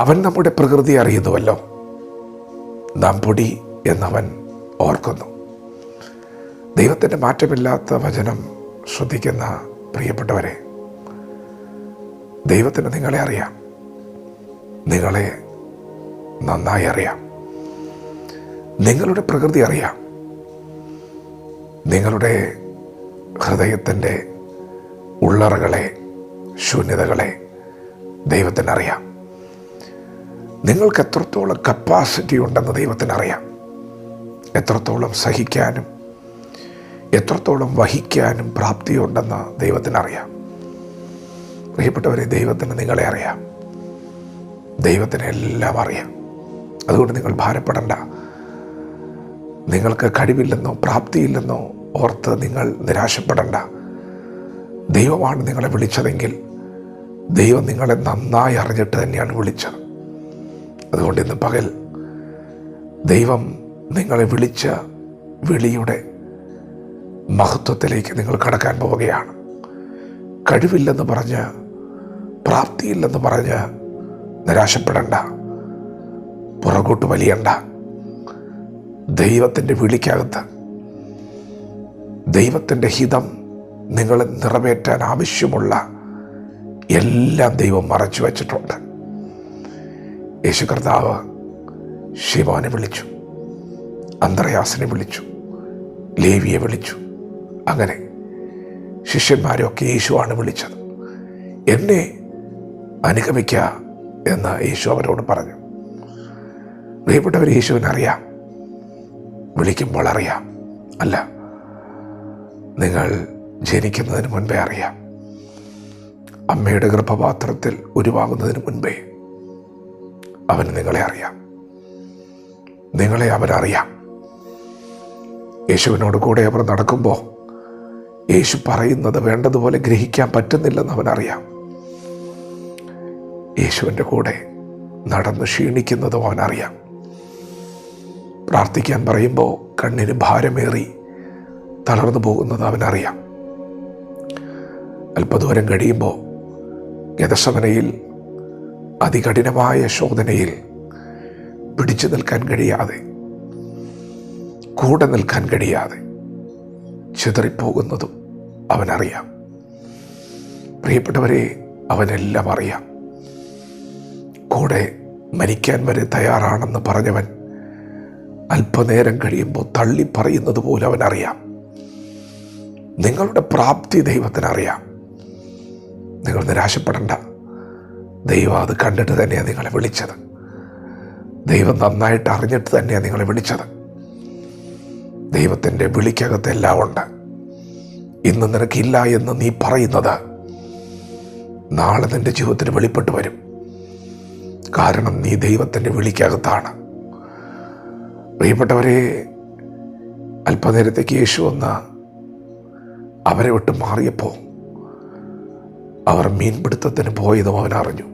അവൻ നമ്മുടെ പ്രകൃതി അറിയുന്നുവല്ലോ. നാം പൊടി എന്നവൻ ഓർക്കുന്നു. ദൈവത്തിൻ്റെ മാറ്റമില്ലാത്ത വചനം ശ്രദ്ധിക്കുന്ന പ്രിയപ്പെട്ടവരെ, ദൈവത്തിന് നിങ്ങളെ അറിയാം. നിങ്ങളെ നന്നായി അറിയാം. നിങ്ങളുടെ പ്രകൃതി അറിയാം. നിങ്ങളുടെ ഹൃദയത്തിൻ്റെ ഉള്ളറകളെ, ശൂന്യതകളെ ദൈവത്തിനറിയാം. നിങ്ങൾക്ക് എത്രത്തോളം കപ്പാസിറ്റി ഉണ്ടെന്ന് ദൈവത്തിനറിയാം. എത്രത്തോളം സഹിക്കാനും എത്രത്തോളം വഹിക്കാനും പ്രാപ്തിയുണ്ടെന്ന് ദൈവത്തിനറിയാം. പ്രിയപ്പെട്ടവരെ, ദൈവത്തിന് നിങ്ങളെ അറിയാം. ദൈവത്തിന് എല്ലാം അറിയാം. അതുകൊണ്ട് നിങ്ങൾ ഭാരപ്പെടണ്ട. നിങ്ങൾക്ക് കഴിവില്ലെന്നോ പ്രാപ്തിയില്ലെന്നോ ഓർത്ത് നിങ്ങൾ നിരാശപ്പെടണ്ട. ദൈവമാണ് നിങ്ങളെ വിളിച്ചതെങ്കിൽ ദൈവം നിങ്ങളെ നന്നായി അറിഞ്ഞിട്ട് തന്നെയാണ് വിളിച്ചത്. അതുകൊണ്ട് ഇന്ന് പകൽ ദൈവം നിങ്ങളെ വിളിച്ച വിളിയുടെ മഹത്വത്തിലേക്ക് നിങ്ങൾ കടക്കാൻ പോവുകയാണ്. കഴിവില്ലെന്ന് പറഞ്ഞ്, പ്രാപ്തിയില്ലെന്ന് പറഞ്ഞ് നിരാശപ്പെടണ്ട, പുറകോട്ട് വലിയണ്ട. ദൈവത്തിൻ്റെ വിളിക്കകത്ത് ദൈവത്തിൻ്റെ ഹിതം നിങ്ങളെ നിറവേറ്റാൻ ആവശ്യമുള്ള എല്ലാം ദൈവം മറച്ചു വച്ചിട്ടുണ്ട്. യേശു കർത്താവ് ശിമോനെ വിളിച്ചു, അന്ത്രയാസിനെ വിളിച്ചു, ലേവിയെ വിളിച്ചു. അങ്ങനെ ശിഷ്യന്മാരെയൊക്കെ യേശുവാണ് വിളിച്ചത്. എന്നെ അനുഗമിക്കുക എന്ന് യേശു അവരോട് പറഞ്ഞു. പ്രിയപ്പെട്ടവർ, യേശുവിനറിയാം. വിളിക്കുമ്പോൾ അറിയാം. അല്ല, നിങ്ങൾ ജനിക്കുന്നതിന് മുൻപേ അറിയാം. അമ്മയുടെ ഗർഭപാത്രത്തിൽ ഉരുവാകുന്നതിന് മുൻപേ അവന് നിങ്ങളെ അറിയാം. നിങ്ങളെ അവനറിയാം. യേശുവിനോട് കൂടെ അവർ നടക്കുമ്പോൾ യേശു പറയുന്നത് വേണ്ടതുപോലെ ഗ്രഹിക്കാൻ പറ്റുന്നില്ലെന്ന് അവനറിയാം. യേശുവിൻ്റെ കൂടെ നടന്ന് ക്ഷീണിക്കുന്നതും അവനറിയാം. പ്രാർത്ഥിക്കാൻ പറയുമ്പോൾ കണ്ണിന് ഭാരമേറി തളർന്നു പോകുന്നത് അവനറിയാം. അല്പദൂരം കഴിയുമ്പോൾ ഗെത്സമനയിൽ അതികഠിനമായ ശോധനയിൽ പിടിച്ചു നിൽക്കാൻ കഴിയാതെ, കൂടെ നിൽക്കാൻ കഴിയാതെ ചിതറിപ്പോകുന്നതും അവനറിയാം. പ്രിയപ്പെട്ടവരെ, അവനെല്ലാം അറിയാം. കൂടെ മരിക്കാൻ വരെ തയ്യാറാണെന്ന് പറഞ്ഞവൻ അല്പനേരം കഴിയുമ്പോൾ തള്ളി പറയുന്നത് പോലെ അവനറിയാം. നിങ്ങളുടെ പ്രാപ്തി ദൈവത്തിനറിയാം. നിങ്ങൾ നിരാശപ്പെടണ്ട. ദൈവം അത് കണ്ടിട്ട് തന്നെയാണ് നിങ്ങളെ വിളിച്ചത്. ദൈവം നന്നായിട്ട് അറിഞ്ഞിട്ട് തന്നെയാണ് നിങ്ങളെ വിളിച്ചത്. ദൈവത്തിൻ്റെ വിളിക്കകത്ത് എല്ലാം ഉണ്ട്. ഇന്ന് നിനക്കില്ല എന്ന് നീ പറയുന്നത് നാളെ നിൻ്റെ ജീവിതത്തിന് വെളിപ്പെട്ട് വരും. കാരണം നീ ദൈവത്തിൻ്റെ വിളിക്കകത്താണ്. പ്രിയപ്പെട്ടവരെ, അല്പനേരത്തേക്ക് യേശു വന്ന് അവരെ വിട്ട് മാറിയപ്പോൾ അവർ മീൻപിടുത്തത്തിന് പോയതും അവനറിഞ്ഞു.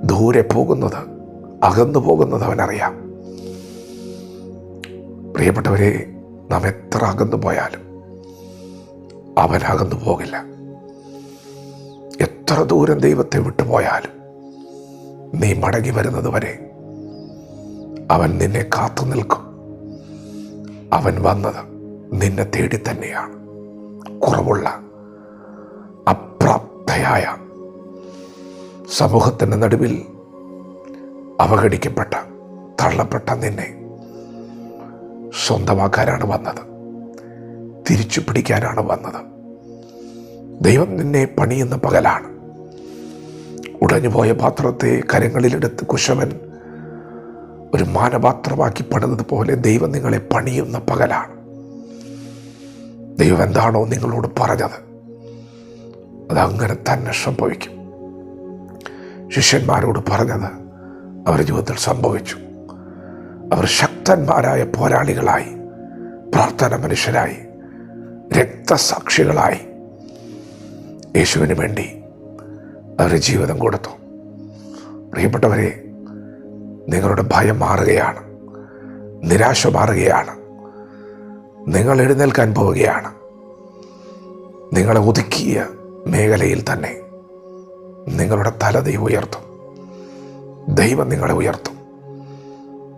ദൂരെ പോകുന്നത്, അകന്നു പോകുന്നത് അവനറിയാം. പ്രിയപ്പെട്ടവരെ, നാം എത്ര അകന്നു പോയാലും അവൻ അകന്നു പോകില്ല. എത്ര ദൂരം ദൈവത്തെ വിട്ടുപോയാലും നീ മടങ്ങി വരുന്നത് വരെ അവൻ നിന്നെ കാത്തു നിൽക്കും. അവൻ വന്നത് നിന്നെ തേടി തന്നെയാണ്. കുറവുള്ള, അപ്രാപ്തയായ, സമൂഹത്തിൻ്റെ നടുവിൽ അവഗണിക്കപ്പെട്ട, തള്ളപ്പെട്ട നിന്നെ സ്വന്തമാക്കാനാണ് വന്നത്. തിരിച്ചു പിടിക്കാനാണ് വന്നത്. ദൈവം നിന്നെ പണിയുന്ന പകലാണ്. ഉടഞ്ഞുപോയ പാത്രത്തെ കരങ്ങളിലെടുത്ത് കുശവൻ ഒരു മാനപാത്രമാക്കി പണിതതുപോലെ ദൈവം നിങ്ങളെ പണിയുന്ന പകലാണ്. ദൈവം എന്താണോ നിങ്ങളോട് പറഞ്ഞത് അതങ്ങനെ തന്നെ സംഭവിക്കും. ശിഷ്യന്മാരോട് പറഞ്ഞത് അവരുടെ ജീവിതത്തിൽ സംഭവിച്ചു. അവർ ശക്തന്മാരായ പോരാളികളായി, പ്രാർത്ഥന മനുഷ്യരായി, രക്തസാക്ഷികളായി യേശുവിന് വേണ്ടി അവരുടെ ജീവിതം കൊടുത്തു. പ്രിയപ്പെട്ടവരെ, നിങ്ങളുടെ ഭയം മാറുകയാണ്, നിരാശ മാറുകയാണ്. നിങ്ങൾ എഴുന്നേൽക്കാൻ പോവുകയാണ്. നിങ്ങളെ ഒതുക്കിയ മേഖലയിൽ തന്നെ നിങ്ങളുടെ തല ദൈവം ഉയർത്തും. ദൈവം നിങ്ങളെ ഉയർത്തും.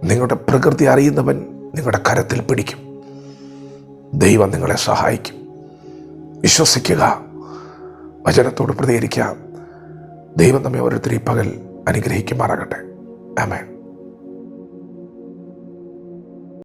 നിങ്ങളുടെ പ്രകൃതി അറിയുന്നവൻ നിങ്ങളുടെ കരത്തിൽ പിടിക്കും. ദൈവം നിങ്ങളെ സഹായിക്കും. വിശ്വസിക്കുക, വചനത്തോട് പ്രതികരിക്കാം. ദൈവം നമ്മെ ഓരോരുത്തരും ഈ പകൽ അനുഗ്രഹിക്കുമാറാകട്ടെ. ആമേൻ.